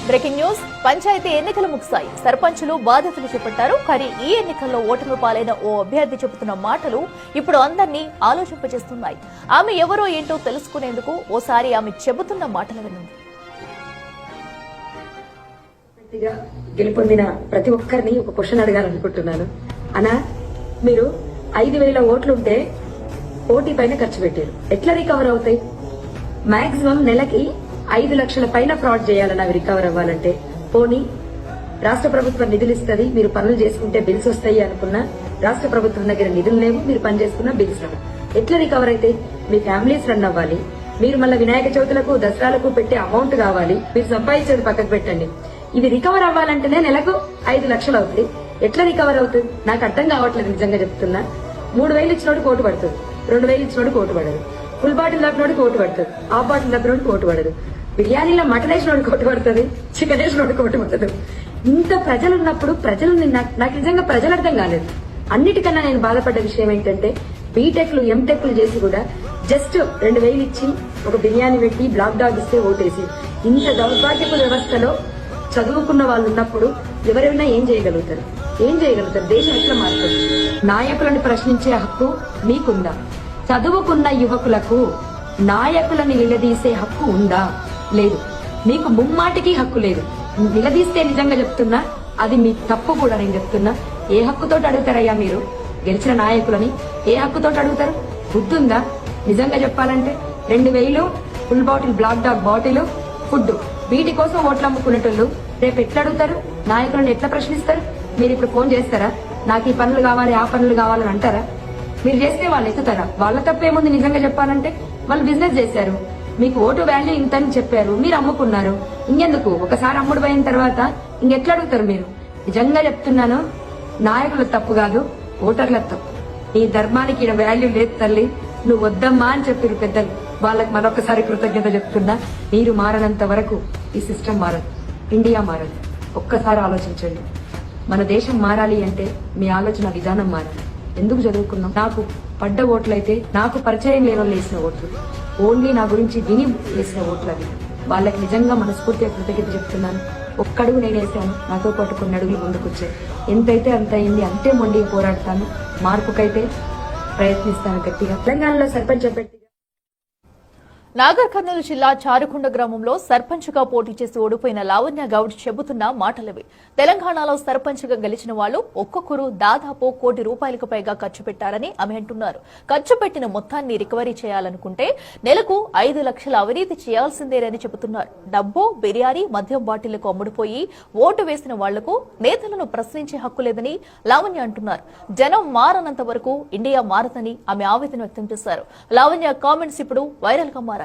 Breaking news. Panchayat ఎన్నికలు ముగిశాయి. సర్పంచులు బాధ్యతలు చేపట్టారు. కానీ ఈ ఎన్నికల్లో ఓటమి పాలైన ఓ అభ్యర్థి చెబుతున్న మాటలు ఇప్పుడు అందరినీ ఆలోచింపజేస్తున్నాయి. ఆమె ఎవరో ఏంటో తెలుసుకునేందుకు ఓసారి ఆమె చెబుతున్న మాటలు వినండి. గెలుపొందిన ప్రతి ఒక్కరిని ఒక క్వశ్చన్ అడగాలనుకుంటున్నాను. అనా, మీరు 5,000 ఓట్లుంటే కోటి పైన ఖర్చు పెట్టారు. ఎట్లా రికవర్ అవుతాయి? మాక్సిమం నెలకి 5 లక్షల పైన ఫ్రాడ్ చేయాలని అవి రికవర్ అవ్వాలంటే. పోనీ రాష్ట్ర ప్రభుత్వం నిధులు ఇస్తుంది, మీరు పనులు చేసుకుంటే బిల్స్ వస్తాయి అనుకున్నా రాష్ట్ర ప్రభుత్వం దగ్గర నిధులు లేవు, మీరు పని చేసుకున్నా బిల్స్ రావు. ఎట్లా రికవర్ అయితే? మీ ఫ్యామిలీస్ రన్ అవ్వాలి. మీరు మళ్ళీ వినాయక చవితులకు దసరాలకు పెట్టే అమౌంట్ కావాలి. మీరు సంపాదించేది పక్కకు పెట్టండి. ఇవి రికవర్ అవ్వాలంటేనే నెలకు 5 లక్షలు అవుతుంది. ఎట్లా రికవర్ అవుతుంది? నాకు అర్థం కావట్లేదు, నిజంగా చెప్తున్నా. 3,000 ఇచ్చినోడు కోటు పడుతుంది, 2,000 ఇచ్చినోడు కోటు పడదు. ఫుల్ బాటిల్ దగ్గర కోటు పడుతుంది, హాఫ్ బాటిల్ దగ్గర కోటు పడదు. బిర్యానీలో మటన్ వేసినోడు కోటు పడుతుంది, చికెన్ వేసినోడు కోటు పడదు. ఇంత ప్రజలు ఉన్నప్పుడు ప్రజలు నాకు నిజంగా ప్రజలు అర్థం కాలేదు. అన్నిటికన్నా నేను బాధపడ్డ విషయం ఏంటంటే, బీటెక్లు ఎంటెక్లు చేసి కూడా జస్ట్ 2,000 ఇచ్చి ఒక బిర్యానీ పెట్టి బ్లాక్ డాగ్ ఇస్తే ఓటేసి, ఇంత దౌర్భాగ్యపు వ్యవస్థలో చదువుకున్న వాళ్ళు ఉన్నప్పుడు ఎవరైనా ఏం చేయగలుగుతారు? దేశం ఎట్లా మారుతుంది? నాయకులను ప్రశ్నించే హక్కు మీకుందా? చదువుకున్న యువకులకు నాయకులను నిలదీసే హక్కు ఉందా? లేదు. మీకు ముమ్మాటికి హక్కు లేదు. నిలదీస్తే నిజంగా చెప్తున్నా, అది మీ తప్పు కూడా. నేను చెప్తున్నా, ఏ హక్కుతో అడుగుతారయ్యా మీరు గెలిచిన నాయకులని? ఏ హక్కుతో అడుగుతారు? బుద్ధుందా? నిజంగా చెప్పాలంటే 2,000 full bottle Black Dog bottle food, వీటి కోసం ఓట్లు అమ్ముకునేటోళ్ళు రేపు ఎట్లా అడుగుతారు? నాయకులను ఎట్లా ప్రశ్నిస్తారు? మీరు ఇప్పుడు ఫోన్ చేస్తారా? నాకు ఈ పనులు కావాలి, ఆ పనులు కావాలని అంటారా? మీరు చేస్తే వాళ్ళు ఎత్తుతారా? వాళ్ళ తప్పేముంది? నిజంగా చెప్పాలంటే వాళ్ళు బిజినెస్ చేశారు, మీకు ఓటు వాల్యూ ఇంతని చెప్పారు, మీరు అమ్ముకున్నారు. ఇంకెందుకు? ఒకసారి అమ్ముడు పోయిన తర్వాత ఇంకెట్లా అడుగుతారు మీరు? నిజంగా చెప్తున్నాను, నాయకుల తప్పు కాదు, ఓటర్ల తప్పు. నీ ధర్మానికి ఈడ వాల్యూ లేదు తల్లి, నువ్వు వద్దమ్మా అని చెప్పారు పెద్దలు. వాళ్ళకి మరొకసారి కృతజ్ఞత చెప్తున్నా. మీరు మారనంత వరకు ఈ సిస్టమ్ మారదు, ఇండియా మారదు. ఒక్కసారి ఆలోచించండి. మన దేశం మారాలి అంటే మీ ఆలోచన విధానం మారాలి. ఎందుకు చదువుకున్నాం? నాకు పడ్డ ఓట్లయితే నాకు పరిచయం లేని వాళ్ళు వేసిన ఓట్లు, ఓన్లీ నా గురించి విని వేసిన ఓట్లు అవి. వాళ్ళకి నిజంగా మనస్ఫూర్తిగా కృతజ్ఞత చెప్తున్నాను. ఒక్కడుగు నేను వేసాను, నాతో పాటు కొన్ని అడుగులు ముందుకొచ్చాయి. ఎంతైతే అంత అయింది, అంతే మొండిగా పోరాడతాను. మార్పుకైతే ప్రయత్నిస్తాను గట్టిగా. తెలంగాణలో సర్పంచ్ అభ్యర్థి నాగర్ కర్నూలు జిల్లా చారుకొండ గ్రామంలో సర్పంచ్గా పోటీ చేసి ఓడిపోయిన లావణ్య గౌడ్ చెబుతున్న మాటలవి. తెలంగాణలో సర్పంచ్గా గెలిచిన వాళ్లు ఒక్కొక్కరు దాదాపు ₹1 కోటి పైగా ఖర్చు పెట్టారని ఆమె అంటున్నారు. ఖర్చు పెట్టిన మొత్తాన్ని రికవరీ చేయాలనుకుంటే నెలకు 5 లక్షల అవినీతి చేయాల్సిందేనని చెబుతున్నారు. డబ్బు, బిర్యానీ, మద్యం బాటిళ్లకు అమ్ముడుపోయి ఓటు వేసిన వాళ్లకు నేతలను ప్రశ్నించే హక్కు లేదని లావణ్య అంటున్నారు. జనం మారనంత వరకు ఇండియా మారదని ఆమె ఆవేదన వ్యక్తం చేశారు. లావణ్య కామెంట్స్ ఇప్పుడు వైరల్ గా మారాయి.